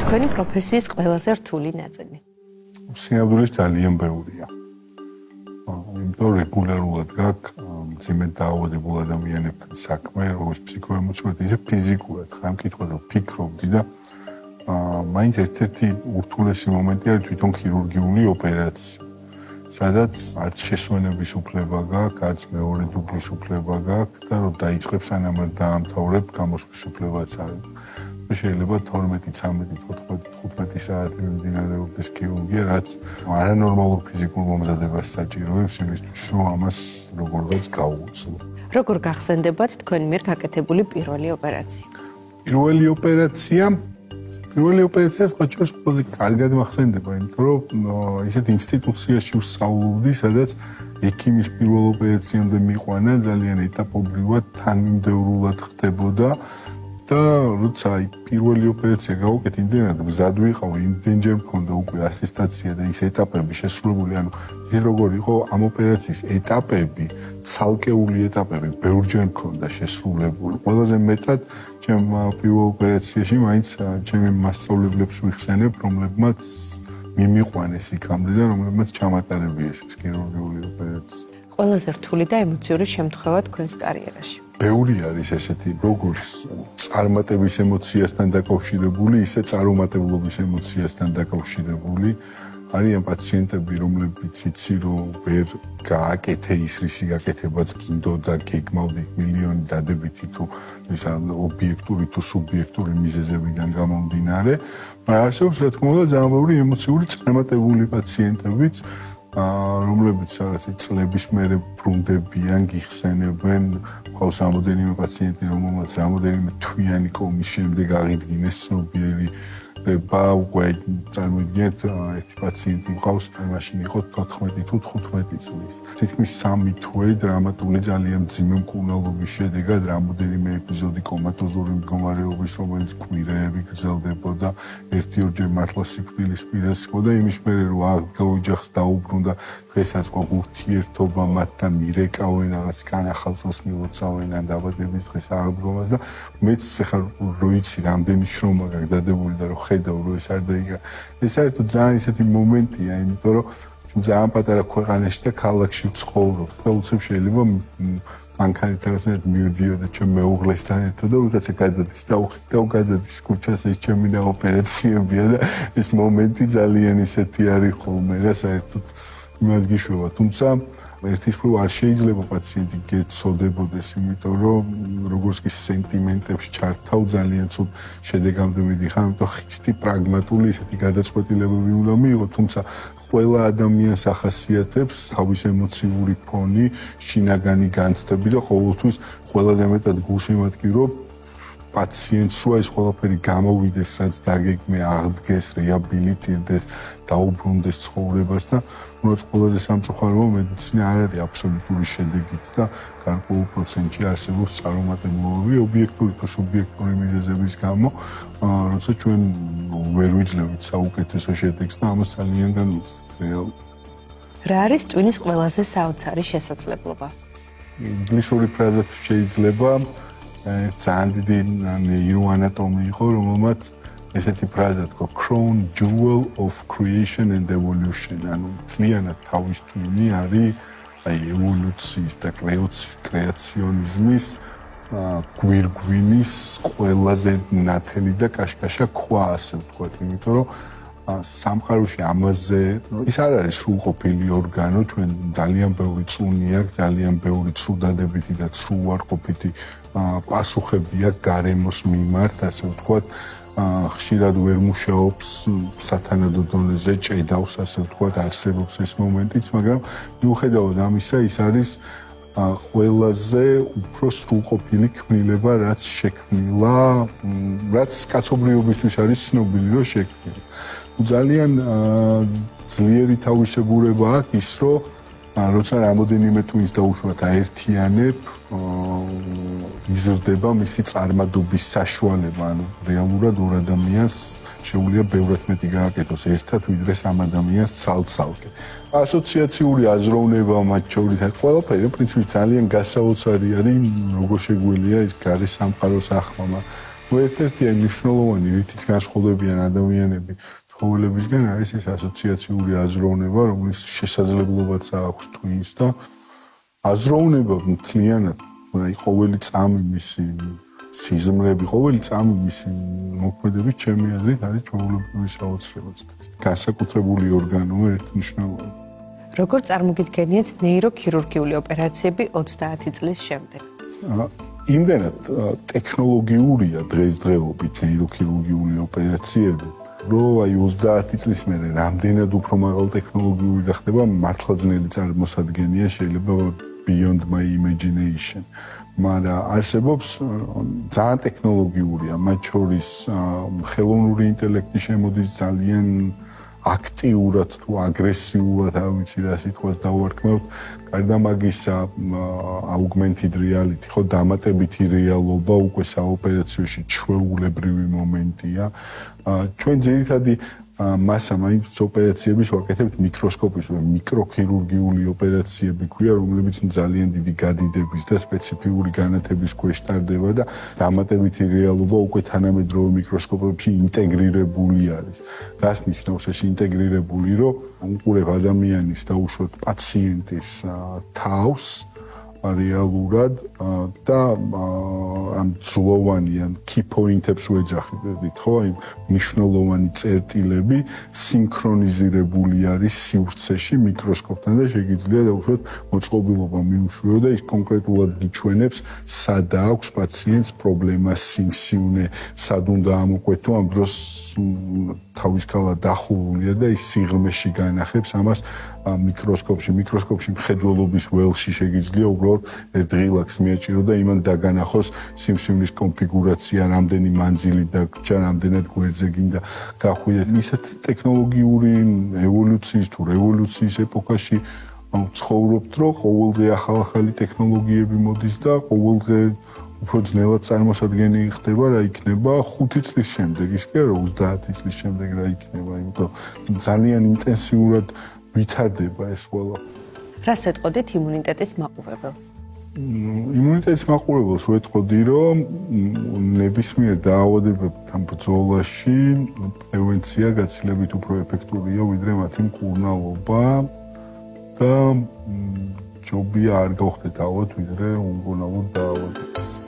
თქვენი პროფესიის ყველაზე რთული ნაწილი? სინამდვილეში ძალიან ბევრია. იმიტომ რეგულარულად გაქვს მძიმედ დაავადებულ ადამიანებთან საქმე, როგორც ფსიქოემოციურად, ისე ფიზიკურად. ხა ამ კითხვაზე ვფიქრობდი და მაინც ერთ-ერთი ურთულესი მომენტი არის თვითონ ქირურგიული ოპერაცია. სადაც არც შესვენების უფლება გაქვს, არც მეორე დუბლის უფლება გაქვს და რომ დაიწყებს სანამ დაამთავრებ, გამოსვლის უფლებაც არის. შეიძლება 12, 13, 14, 15 საათი მიმდინარეობდეს ქირურგია, რაც არანორმალურ ფიზიკურ მომზადებას საჭიროებს იმისთვის, რომ ამას როგორღაც გაუძლო. როგორ გახსენდებათ თქვენ მიერ გაკეთებული პირველი ოპერაცია? პირველი ოპერაცია ხოჭოს ყველაზე კარგად მახსენდება, იმიტომ რომ ისეთ ინსტიტუციაში ვსწავლობდი, სადაც ექიმის პირველ ოპერაციამდე მიყვანა ძალიან ეტაპობრივად, თანმიმდევრულად ხდებოდა და როცა პირველი ოპერაცია გავუკეთე, იმდენად მზად ვიყავ, იმდენჯერ მქონდა უკვე ასისტაცია და ის ეტაპები შესრულებული, ანუ ის როგორ იყო ამ ოპერაციის ეტაპები, ცალკეული ეტაპები ბევრჯერ მქონდა შესრულებული. ყველაზე მეტად ჩემ პირველ ოპერაციაში მაინც ჩემი მასწავლებლებს ვიხსენებ, რომლებმაც მიმიყვანეს იქამდე და რომლებმაც ჩამატარებიეს ეს ქირურგიული ოპერაცია. ყველაზე რთული და ემოციური შემთხვევა თქვენს კარიერაში? ბევრი არის ესეთი, როგორც წარმატების ემოციასთან დაკავშირებული, ისე წარუმატებლობის ემოციასთან დაკავშირებული. არიან პაციენტები, რომლებიც იცი, რომ ვერ გააკეთე ის, რისი გაკეთებაც გინდოდა, გეგმავდი მილიონი დადებითი თუ ეს ობიექტური თუ სუბიექტური მიზეზებიდან გამომდინარე. მაგრამ არსებობს, რა თქმა უნდა, ძალიან ბევრი ემოციური წარმატებული პაციენტებიც, რომლებიც რაღაცა წლების მერე ბრუნდებიან, გიხსენებენ. ყავს რამოდენიმე პაციენტი, რომელმაც რამოდენიმე თვიანი კომის შემდეგ აღიდგინეს ცნობიერი უკვე წარმოიდგინეთ, ერთი პაციენტი ყავს, მაშინ იყო 14 თუ 15 წლის. თითქმის 3 თვე დრამატული ძალიან მძიმე მკურნალობის შედეგად რამოდენიმე ეპიზოდი კომატოზური მდგომარეობის, რომელიც კვირეები გრძელდებოდა, 1-2ჯერ მართლა სიკვდილის პირას იყო და იმის მერე რომ ოჯახს დაუბრუნდა, დღესაც ყო ურთიერთობა მათთან მირეკავენ, რაღაც კან ახალ წელს მილოცავენ ან დაბადების დღეს აღდგომას და მეც ახლა რო იცი რამდენი შრომა გაქვს დადებული და რომ ხედავ რომ ეს არ დაიგა. ეს არის თუ ძალიან ისეთი მომენტია, იმიტომ რომ ძალიან პატარა ქვეყანაში და ქალაქში ვცხოვრობ და უცებ შეიძლება მანქანით რაღაცნაირად მივიდიოდა ჩემ მეუღლესთან ერთად და ვიღაცა გადადის და უხიდავ გადადის ქუჩას ეს ჩემი და ოპერაციებია და ეს მომენტი ძალიან ისეთი არის ხოლმე რა საერთოდ იმას გიშვება, თუმცა ერთის მხრივ არ შეიძლება პაციენტი გეცოდებოდეს, იმიტომ რომ როგორც კი სენტიმენტებში ჩართავ ძალიან ცუდ შედეგამდე მიდიხარ, ამიტომ ხისტი პრაგმატული ისეთი გადაწყვეტილებები უნდა მიიღო, თუმცა ყველა ადამიანს ახასიათებს თავის ემოციური ფონი, შინაგანი განცდები და ყოველთვის ყველაზე მეტად გულშემატკივრობ პაციენტს რო ეს ყველაფერი გამოვიდეს, რაც დაგეგმე, აღდგეს, რეაბილიტირდეს, დაუბრუნდეს ცხოვრებას და რაც ყველაზე სამწუხაროა, მედიცინა არ არის აბსოლუტური შედეგით და გარკვეულ პროცენტში არსებობს წარუმატებლობები, ობიექტური თუ სუბიექტური მიზეზების გამო, როცა ჩვენ ვერ ვიძლევით საუკეთესო შედეგს და ამას ძალიან განვიცდით რეალურად. რა არის ტვინის ყველაზე საოცარი შესაძლებლობა? ინგლისური ფრაზით შეიძლება ძალიან დიდი ნეიროანატომი იყო, რომელმაც ესეთი ფრაზა თქვა crown jewel of creation and evolution, ანუ მთლიანად თავის ტვინი არის ევოლუციის და კრეაციონიზმის გვირგვინის ყველაზე ნათელი და კაშკაშა ქვა, ასე ვთქვათ, იმიტომ რომ სამყაროში ამაზე ის არ არის სრულყოფილი ორგანო, ჩვენ ძალიან ბევრი წუნი აქვს, ძალიან ბევრი ცუდადებითი და ცრუუარყოფითი პასუხები აქვს გარემოს მიმართ, ასე ვთქვათ, ხშირად ვერ მუშაობს სათანადო დონეზე, ჭედავს, ასე ვთქვათ, არსებობს ეს მომენტიც, მაგრამ მიუხედავად ამისა, ის არის ყველაზე უფრო სრულყოფილი ქმნილება, რაც შექმნილა, რაც კაცობრიობისთვის არის ცნობილი, რომ შექმნილა. ძალიან ძლიერი თავისებურება აქვს ის, რომ როცა რამოდენიმე ტვინს დაუშვათ აერთიანებ, იზრდება მისი წარმადობის საშუალება, ანუ რეალურად ორ ადამიანს შეუძლია ბევრად მეტი გააკეთოს ერთად, ვიდრე სამ ადამიანს ცალ-ცალკე. ასოციაციური აზროვნება მათ შორის ყველაფერი პრინციპით ძალიან გასაოცარი არის, როგორ შეგვიძლია ეს გარე სამყაროს ახმამა. ერთ-ერთი მნიშვნელოვანი რითიც განსხვავდებიან ადამიანები ცხოველებისგან არის ეს ასოციაციური აზროვნება, რომლის შესაძლებლობაც აქვს twins და აზროვნება მთლიანად, აი ყოველი წამი მისი სიზმრები, ყოველი წამი მისი მოქმედების ჩემი აზრით არის ჩვეულებრივი საოცრებაც. განსაკუთრებული ორგანოა ერთმნიშვნელოვანი. როგორ წარმოგიდგენიათ ნეიროქირურგიული ოპერაციები 30 წლის შემდეგ? იმდენად ტექნოლოგიურია დღესდღეობით ნეიროქირურგიული ოპერაციები, რომ აი 30 წლის მერე რამდენად უფრო მაღალ ტექნოლოგიური გახდება, მართლა ძნელი წარმოსადგენია, შეიძლება beyond my imagination. მაგრამ არსებობს ძალიან ტექნოლოგიურია, მათ შორის ხელოვნური ინტელექტი შემოდის ძალიან აქტიურად თუ აგრესიულად, არ ვიცი რა სიტყვას დავარქმევთ, გარდა მაგისა augmented reality, ხო, დამატებითი რეალობა უკვე საოპერაციოში ჩვეულებრივი მომენტია. ჩვენ ძირითადი მასა მაინც ოპერაციების ვაკეთებთ მიკროსკოპის, მიკროქირურგიული ოპერაციები ქვია, რომლებიც ძალიან დიდი გადიდების და სპეციფიური განათების ქვეშ ტარდება და დამატებითი რეალობა უკვე თანამედროვე მიკროსკოპებში ინტეგრირებული არის. რას ნიშნავს ეს ინტეგრირებული, რომ უყურებ ადამიანის და უშუალოდ პაციენტის თავს რეალურად და ამ ძლოვანი ან key point-ებს ვეძახით, ხო, აი მნიშვნელოვანი წერტილები სინქრონიზირებული არის სივრცეში მიკროსკოპთან და შეგიძლია დაუშვათ მოწყობილობა მიუშვიო და ის კონკრეტულად გიჩვენებს სად აქვს პაციენტს პრობლემა, სიმსივნე, სად უნდა ამოკვეთო, ამ დროს თავისკალა დახურულია და ის სიღრმეში განახებს ამას მიკროსკოპში მხედველობის ველში შეგიძლია უბრალოდ ერთ ღილაკს მიაჭირო და იმან დაგანახოს სიმსივნის კონფიგურაცია, რამდენი მანძილი დაგჭა, რამდენად გვერდზე გინდა გახვიდეთ. ისეთ ტექნოლოგიური ევოლუციის თუ რევოლუციის ეპოქაში ცხოვრობთ, რომ ყოველდღე ახალ-ახალი ტექნოლოგიები მოდის და ყოველდღე უფრო ძნელად წარმოსადგენი ხდება რა იქნება 5 წლის შემდეგ, ის კი არა 30 წლის შემდეგ რა იქნება, იმიტომ ძალიან ინტენსიურად ვითარდება ეს ყველა. რას ეტყოდით იმუნიტეტის მაყურებელს? იმუნიტეტის მაყურებელს ვეტყოდი, რომ ნებისმიერ დაავადებებთან ბრძოლაში პრევენცია გაცილებით უფრო ეფექტურია, ვიდრე მათი მკურნალობა და ჯობია არ გავხდეთ ავად, ვიდრე უმკურნალოდ დაავადებას.